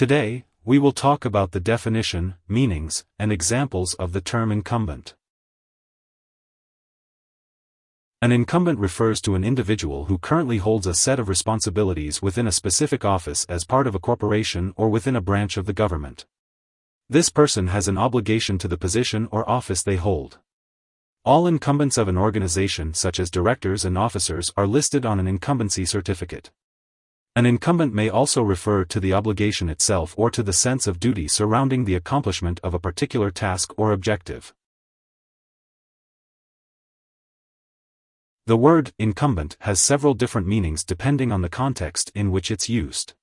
Today, we will talk about the definition, meanings, and examples of the term incumbent. An incumbent refers to an individual who currently holds a set of responsibilities within a specific office as part of a corporation or within a branch of the government. This person has an obligation to the position or office they hold. All incumbents of an organization, such as directors and officers, are listed on an incumbency certificate. An incumbent may also refer to the obligation itself or to the sense of duty surrounding the accomplishment of a particular task or objective. The word incumbent has several different meanings depending on the context in which it's used.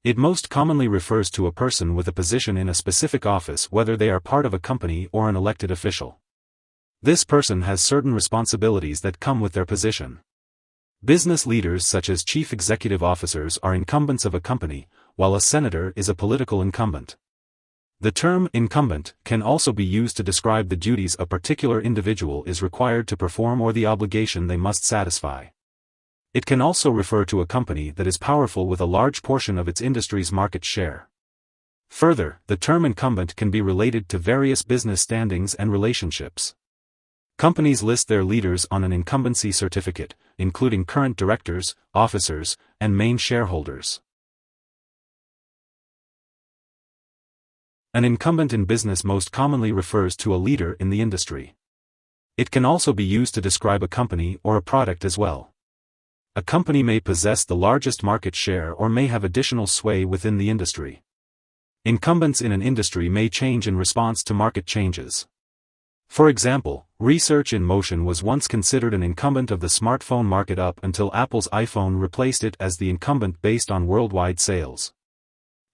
It most commonly refers to a person with a position in a specific office, whether they are part of a company or an elected official. This person has certain responsibilities that come with their position. Business leaders such as chief executive officers are incumbents of a company, while a senator is a political incumbent. The term incumbent can also be used to describe the duties a particular individual is required to perform or the obligation they must satisfy. It can also refer to a company that is powerful with a large portion of its industry's market share. Further, the term incumbent can be related to various business standings and relationships. Companies list their leaders on an incumbency certificate, including current directors, officers, and main shareholders. An incumbent in business most commonly refers to a leader in the industry. It can also be used to describe a company or a product as well. A company may possess the largest market share or may have additional sway within the industry. Incumbents in an industry may change in response to market changes. For example, Research in Motion was once considered an incumbent of the smartphone market up until Apple's iPhone replaced it as the incumbent based on worldwide sales.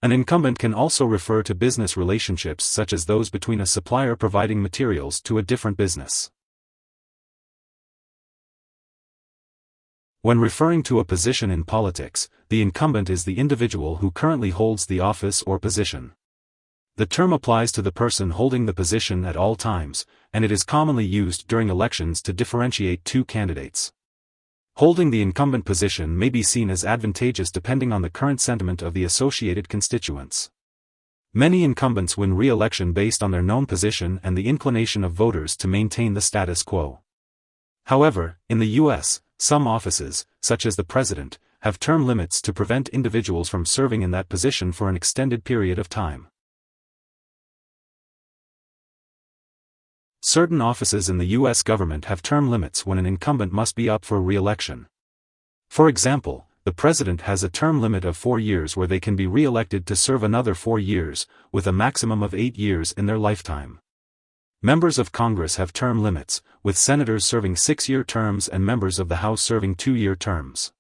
An incumbent can also refer to business relationships such as those between a supplier providing materials to a different business. When referring to a position in politics, the incumbent is the individual who currently holds the office or position. The term applies to the person holding the position at all times, and it is commonly used during elections to differentiate two candidates. Holding the incumbent position may be seen as advantageous depending on the current sentiment of the associated constituents. Many incumbents win re-election based on their known position and the inclination of voters to maintain the status quo. However, in the U.S., some offices, such as the president, have term limits to prevent individuals from serving in that position for an extended period of time. Certain offices in the U.S. government have term limits when an incumbent must be up for re-election. For example, the president has a term limit of 4 years where they can be re-elected to serve another 4 years, with a maximum of 8 years in their lifetime. Members of Congress have term limits, with senators serving 6-year terms and members of the House serving 2-year terms.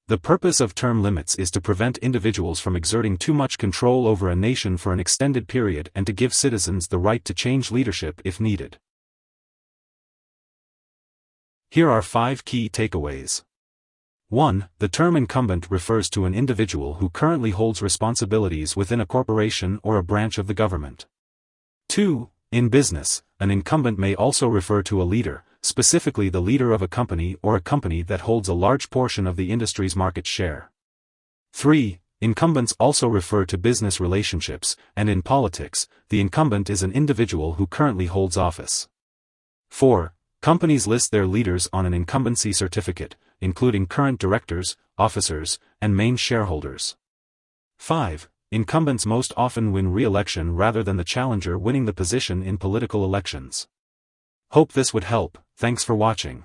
The purpose of term limits is to prevent individuals from exerting too much control over a nation for an extended period and to give citizens the right to change leadership if needed. Here are 5 key takeaways. 1. The term incumbent refers to an individual who currently holds responsibilities within a corporation or a branch of the government. 2. In business, an incumbent may also refer to a leader, specifically the leader of a company or a company that holds a large portion of the industry's market share. 3. Incumbents also refer to business relationships, and in politics, the incumbent is an individual who currently holds office. 4. Companies list their leaders on an incumbency certificate, including current directors, officers, and main shareholders. 5. Incumbents most often win re-election rather than the challenger winning the position in political elections. Hope this would help. Thanks for watching.